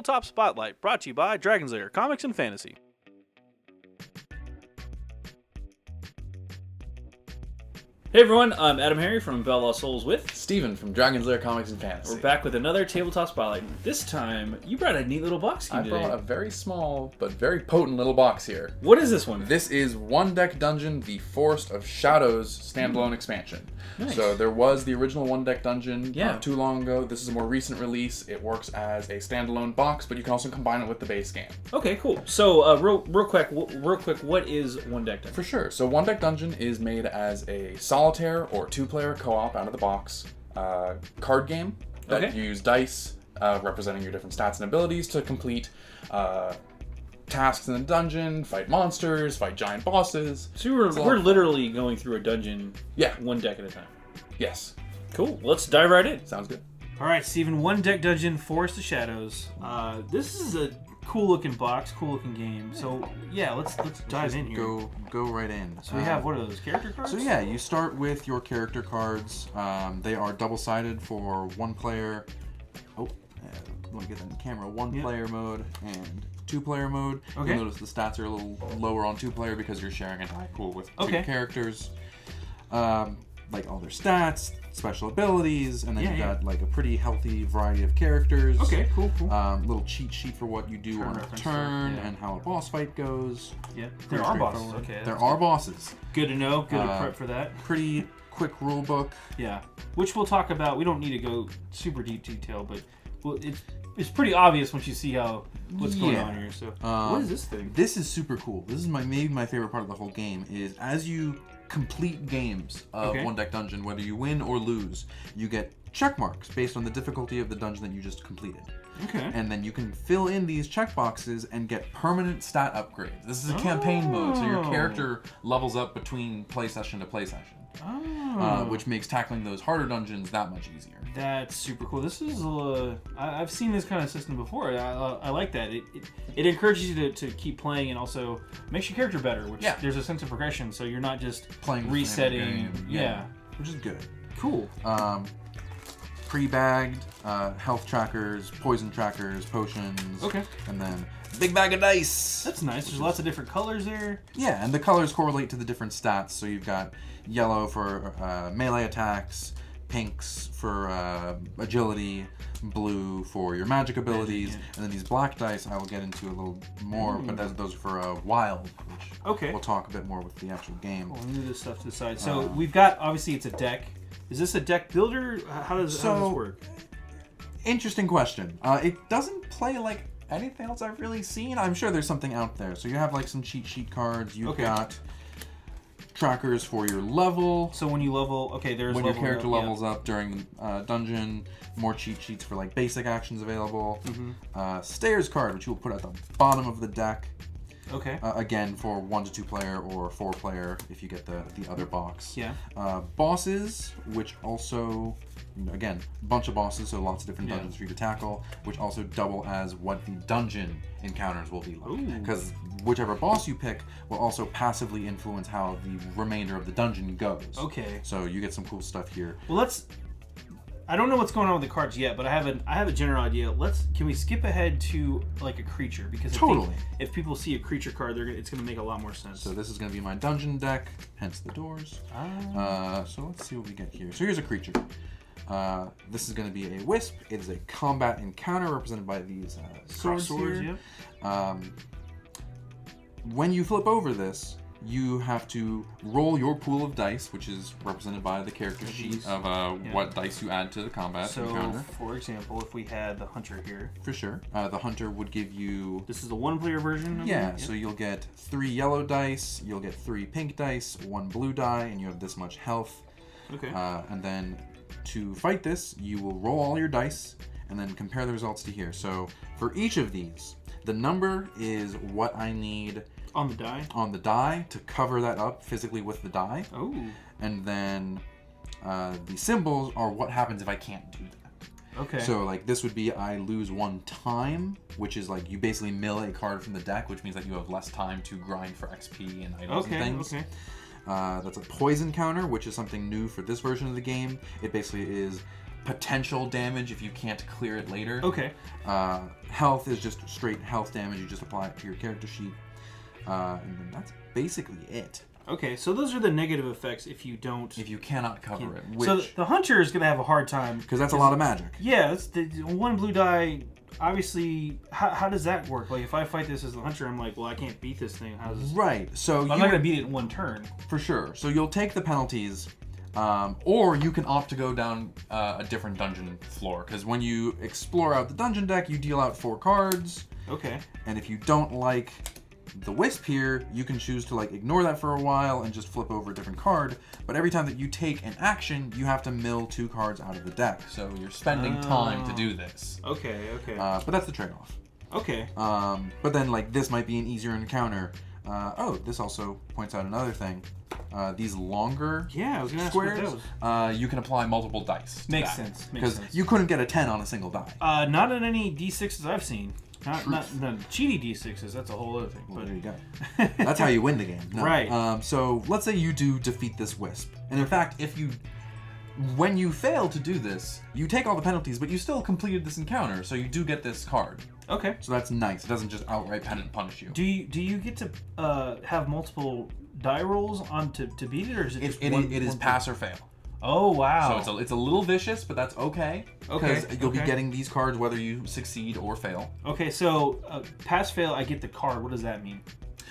Tabletop Spotlight, brought to you by Dragon's Lair Comics and Fantasy. Hey everyone, I'm AdamHarry from BoLS with Steven from Dragon's Lair Comics and Fantasy. We're back with another Tabletop Spotlight. This time, you brought a neat little box scheme today. I brought a very small but very potent little box here. What is this one? This is One Deck Dungeon, the Forest of Shadows standalone expansion. Nice. So there was the original One Deck Dungeon Yeah. not too long ago. This is a more recent release. It works as a standalone box, but you can also combine it with the base game. Okay, cool. So, real quick, what is One Deck Dungeon? For sure. So One Deck Dungeon is made as a solitaire or two-player co-op out of the box card game that you use dice representing your different stats and abilities to complete tasks in the dungeon, fight monsters, fight giant bosses. So we're literally going through a dungeon, one deck at a time. Yes. Cool. Let's dive right in. Sounds good. All right, Steven. One Deck Dungeon, Forest of Shadows. This is a cool-looking box, cool-looking game. So yeah, let's dive in here. Go right in. So we have, what are those, character cards? So yeah, you start with your character cards. They are double-sided for one player. Oh, let me get that in the camera. One-player mode and two-player mode. Okay. You'll notice the stats are a little lower on two-player because you're sharing a die pool with two characters. Like all their stats, special abilities, and then you got like a pretty healthy variety of characters. Okay, cool. Little cheat sheet for what you do on a turn and how a boss fight goes. Yeah, there are bosses. Okay, there are bosses. Good to know. Good to prep for that. Pretty quick rule book. Yeah, which we'll talk about. We don't need to go super deep detail, but it's pretty obvious once you see what's going on here. So, what is this thing? This is super cool. This is maybe my favorite part of the whole game. Is as you complete games of One Deck Dungeon, whether you win or lose, you get check marks based on the difficulty of the dungeon that you just completed. Okay. And then you can fill in these check boxes and get permanent stat upgrades. This is a campaign mode, so your character levels up between play session to play session. Which makes tackling those harder dungeons that much easier. That's super cool. This is I've seen this kind of system before. I like that. It encourages you to keep playing and also makes your character better. Which there's a sense of progression, so you're not just playing resetting. Which is good. Cool. Pre-bagged health trackers, poison trackers, potions. Okay. And then big bag of dice. That's nice. There's lots of different colors there. Yeah, and the colors correlate to the different stats. So you've got yellow for melee attacks, pinks for agility, blue for your magic abilities, and then these black dice I will get into a little more, but those are for wild, which we'll talk a bit more with the actual game. We'll move this stuff to the side. So we've got, obviously it's a deck. Is this a deck builder? How does this work? Interesting question. It doesn't play like anything else I've really seen. I'm sure there's something out there. So you have like some cheat sheet cards. You've got trackers for your level. So when you level, there's when your character levels up during dungeon, more cheat sheets for like basic actions available. Stairs card, which you will put at the bottom of the deck. Okay. Again, for 1 to 2 player or 4 player if you get the other box. Yeah. Bosses, which also, again, bunch of bosses, so lots of different dungeons for you to tackle, which also double as what the dungeon encounters will be like. Because whichever boss you pick will also passively influence how the remainder of the dungeon goes. Okay. So you get some cool stuff here. Well, I don't know what's going on with the cards yet, but I have a general idea. Can we skip ahead to like a creature? Because if people see a creature card, it's going to make a lot more sense. So this is going to be my dungeon deck, hence the doors. So let's see what we get here. So here's a creature. This is going to be a wisp. It is a combat encounter represented by these swords here. When you flip over this, you have to roll your pool of dice, which is represented by the character sheet of what dice you add to the combat encounter. So, for example, if we had the hunter here. For sure. The hunter would give you... This is the one-player version of it? So you'll get 3 yellow dice, you'll get 3 pink dice, 1 blue die, and you have this much health. Okay. And then to fight this, you will roll all your dice, and then compare the results to here. So for each of these, the number is what I need... On the die? On the die to cover that up physically with the die. Oh. And then the symbols are what happens if I can't do that. Okay. So like this would be I lose 1 time, which is like you basically mill a card from the deck, which means that you have less time to grind for XP and items and things. That's a poison counter, which is something new for this version of the game. It basically is potential damage if you can't clear it later. Okay. Health is just straight health damage. You just apply it to your character sheet. And then that's basically it. Okay, so those are the negative effects if you don't... If you cannot cover it. Which, so the hunter is going to have a hard time. Because that's a lot of magic. Yeah, that's the one blue die. Obviously, how does that work? Like, if I fight this as the hunter, I'm like, well, I can't beat this thing. How does this... Right, so I'm not going to beat it in one turn. For sure. So you'll take the penalties, or you can opt to go down a different dungeon floor. Because when you explore out the dungeon deck, you deal out 4 cards. Okay. And if you don't like the wisp here, you can choose to like ignore that for a while and just flip over a different card. But every time that you take an action, you have to mill 2 cards out of the deck. So you're spending time to do this. Okay. But that's the trade-off. Okay. But then like this might be an easier encounter. This also points out another thing. These longer I was gonna squares, ask you can apply multiple dice. Makes sense. Because you couldn't get a 10 on a single die. Not in any D6s I've seen. Not cheaty D6s. That's a whole other thing. Well, but there you go. That's how you win the game. No. Right. So let's say you do defeat this wisp, and in fact, when you fail to do this, you take all the penalties, but you still completed this encounter, so you do get this card. Okay. So that's nice. It doesn't just outright punish you. Do you get to have multiple die rolls on to beat it, or is it just one? It is pass or fail. Oh wow! So it's a little vicious, but that's okay. Okay. Because you'll be getting these cards whether you succeed or fail. Okay, so pass fail, I get the card. What does that mean?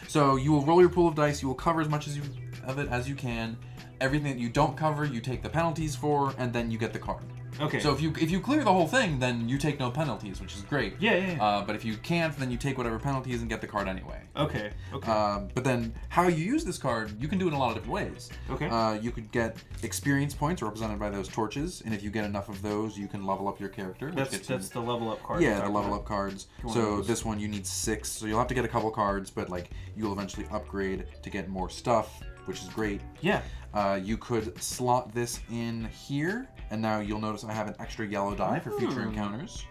So you will roll your pool of dice. You will cover as much of it as you can. Everything that you don't cover, you take the penalties for, and then you get the card. Okay. So if you clear the whole thing, then you take no penalties, which is great. Yeah. But if you can't, then you take whatever penalties and get the card anyway. Okay. But then how you use this card, you can do it in a lot of different ways. Okay. You could get experience points represented by those torches, and if you get enough of those, you can level up your character. That's the level up card. Yeah, the level up cards. So this one you need 6, so you'll have to get a couple cards, but like you'll eventually upgrade to get more stuff, which is great. Yeah. You could slot this in here, and now you'll notice I have an extra yellow die for future encounters.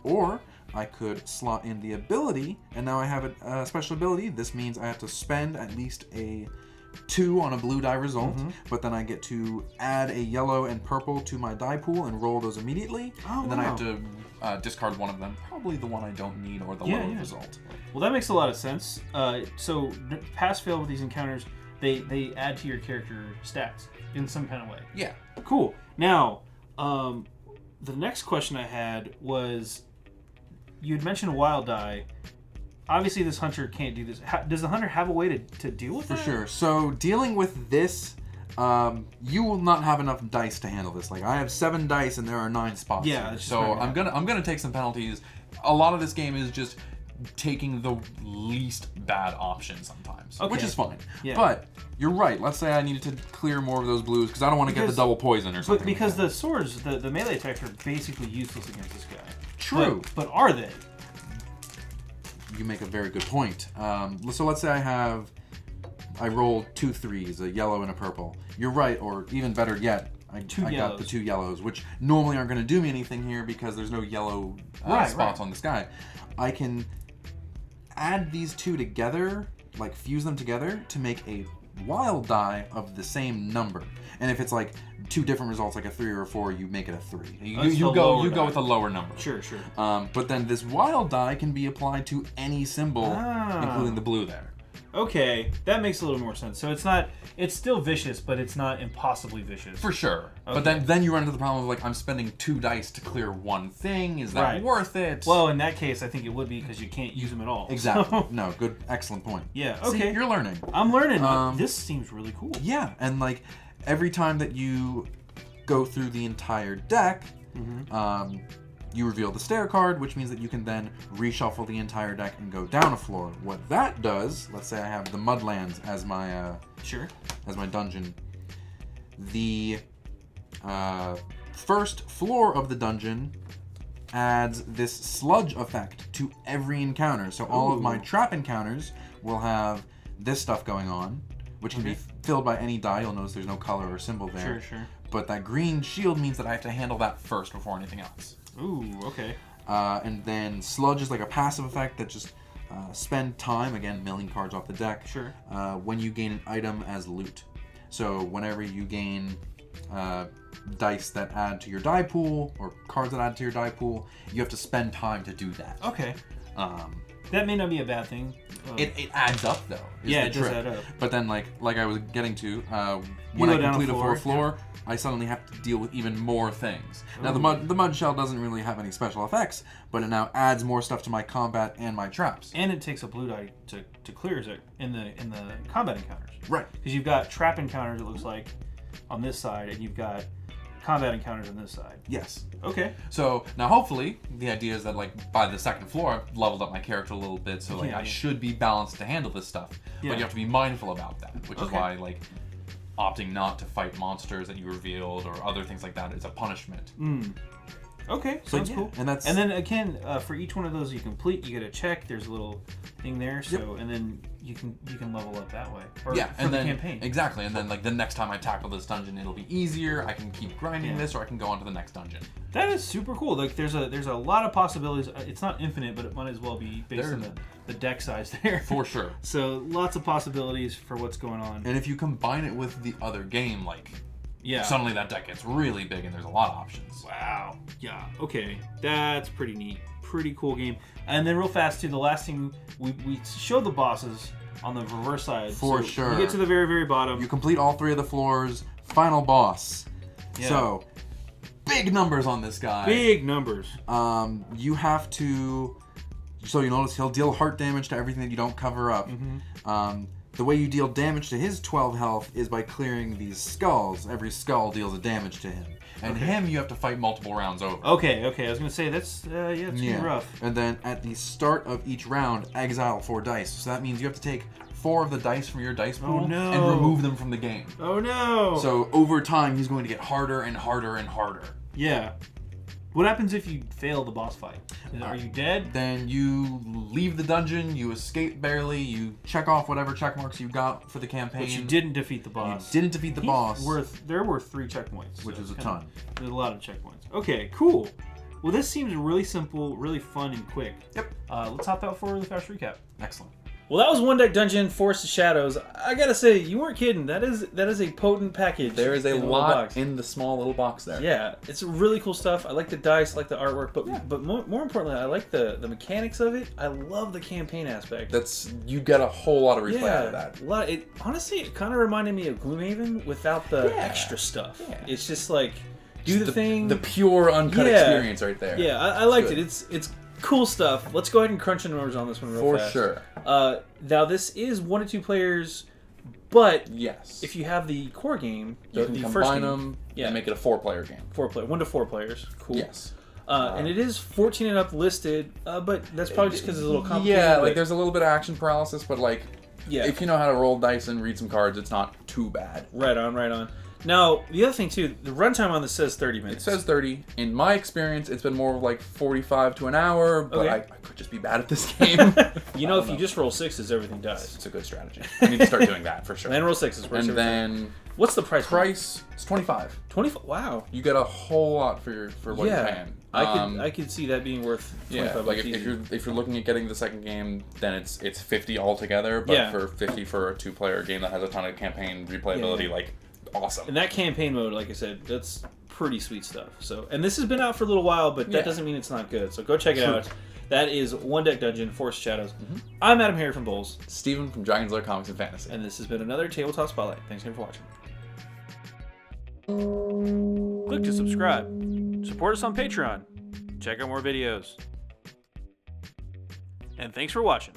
Or I could slot in the ability, and now I have a special ability. This means I have to spend at least a 2 on a blue die result, but then I get to add a yellow and purple to my die pool and roll those immediately. And then I have to discard one of them, probably the one I don't need or the lower result. Well, that makes a lot of sense. So pass fail with these encounters, they add to your character stats in some kind of way. Yeah. Cool. Now, the next question I had was, you had mentioned wild die. Obviously, this hunter can't do this. Does the hunter have a way to deal with that? For sure. So dealing with this, you will not have enough dice to handle this. Like I have 7 dice and there are 9 spots. Yeah. Here. So I'm gonna take some penalties. A lot of this game is just taking the least bad option sometimes, which is fine. Yeah. But you're right. Let's say I needed to clear more of those blues because I don't want to get the double poison or something. Because the swords, the melee attacks are basically useless against this guy. True. But are they? You make a very good point. So let's say I rolled 2 3s, a yellow and a purple. You're right, or even better yet, I got the 2 yellows, which normally aren't going to do me anything here because there's no yellow spots on this guy. I can add these 2 together, like fuse them together to make a wild die of the same number. And if it's like 2 different results, like a 3 or a 4, you make it a 3. You go with a lower number. Sure. But then this wild die can be applied to any symbol, including the blue there. Okay, that makes a little more sense. So it's still vicious, but it's not impossibly vicious. For sure. Okay. But then you run into the problem of like, I'm spending 2 dice to clear one thing. Is that worth it? Well, in that case, I think it would be because you can't use them at all. Exactly. So. No, good, excellent point. Yeah, okay. See, you're learning. I'm learning. This seems really cool. Yeah, and like every time that you go through the entire deck, you reveal the stair card, which means that you can then reshuffle the entire deck and go down a floor. What that does, let's say I have the Mudlands as my as my dungeon. The first floor of the dungeon adds this sludge effect to every encounter. So all of my trap encounters will have this stuff going on, which can be filled by any die. You'll notice there's no color or symbol there. Sure. But that green shield means that I have to handle that first before anything else. Ooh, okay. And then sludge is like a passive effect that just spend time, again, milling cards off the deck. Sure. When you gain an item as loot. So whenever you gain dice that add to your die pool or cards that add to your die pool. You have to spend time to do that. Okay. That may not be a bad thing. It adds up though. Yeah, it does add up. But then like I was getting to, when I complete a full floor, yeah. I suddenly have to deal with even more things. Now the mud shell doesn't really have any special effects, but it now adds more stuff to my combat and my traps. And it takes a blue die to clear it in the combat encounters. Right. Because you've got trap encounters, it looks like, on this side, and you've got combat encounters on this side. Yes. Okay. So now hopefully the idea is that like by the second floor I've leveled up my character a little bit, so like I should be balanced to handle this stuff. Yeah. But you have to be mindful about that, which is why like opting not to fight monsters that you revealed or other things like that is a punishment. Okay, sounds cool. And then again, for each one of those you complete, you get a check. There's a little thing there, so and then you can level up that way. Or for and the then campaign. Exactly, and then like the next time I tackle this dungeon, it'll be easier. I can keep grinding this, or I can go on to the next dungeon. That is super cool. Like there's a lot of possibilities. It's not infinite, but it might as well be based on the deck size there. For sure. So lots of possibilities for what's going on. And if you combine it with the other game, like suddenly that deck gets really big and there's a lot of options. Wow. Yeah. Okay. That's pretty neat. Pretty cool game. And then real fast too, the last thing we showed the bosses on the reverse side. For sure. You get to the very, very bottom. You complete all 3 of the floors. Final boss. Yeah. So big numbers on this guy. Big numbers. You have to. So you notice he'll deal heart damage to everything that you don't cover up. The way you deal damage to his 12 health is by clearing these skulls. Every skull deals a damage to him. And him you have to fight multiple rounds over. Okay. I was going to say, that's pretty rough. And then at the start of each round, exile 4 dice. So that means you have to take 4 of the dice from your dice pool and remove them from the game. Oh no! So over time, he's going to get harder and harder and harder. Yeah. What happens if you fail the boss fight? Are you dead? Then you leave the dungeon, you escape barely, you check off whatever check marks you got for the campaign. But you didn't defeat the boss. You didn't defeat the boss. There were 3 checkpoints. Which is a ton. There's a lot of checkpoints. Okay, cool. Well, this seems really simple, really fun, and quick. Yep. Let's hop out for the fast recap. Excellent. Well, that was One Deck Dungeon, Forest of Shadows. I gotta say, you weren't kidding. That is a potent package. There is a in lot in the small little box there. Yeah, it's really cool stuff. I like the dice, I like the artwork, but more importantly, I like the mechanics of it. I love the campaign aspect. You get a whole lot of replay out of that. Honestly, it kind of reminded me of Gloomhaven without the extra stuff. Yeah. It's just like do the thing. The pure uncut experience right there. Yeah, I liked it. It's cool stuff. Let's go ahead and crunch the numbers on this one real fast. For sure. Now this is 1 to 2 players, but if you have the core game, you can combine them and make it a 4-player game. 1 to 4 players. Cool. Yes. And it is 14 and up listed, but that's probably just because it's a little complicated. Yeah, like there's a little bit of action paralysis, but like if you know how to roll dice and read some cards, it's not too bad. Right on. Now, the other thing, too, the runtime on this says 30 minutes. It says 30. In my experience, it's been more like 45 to an hour, but I could just be bad at this game. If you just roll 6s, everything dies. It's a good strategy. I need to start doing that for sure. And then roll 6s. And then... What's the price? It's 25. 25? Wow. You get a whole lot for what you're paying. I could see that being worth 25 like if you're looking at getting the second game, then it's 50 altogether, but for 50 for a 2-player game that has a ton of campaign replayability, like... Awesome. And that campaign mode, like I said, that's pretty sweet stuff. So, and this has been out for a little while, but that doesn't mean it's not good. So go check it out. That is One Deck Dungeon, Forest of Shadows. I'm AdamHarry from BoLS. Steven from Dragon's Lair Comics and Fantasy. And this has been another Tabletop Spotlight. Thanks again for watching. Click to subscribe. Support us on Patreon. Check out more videos. And thanks for watching.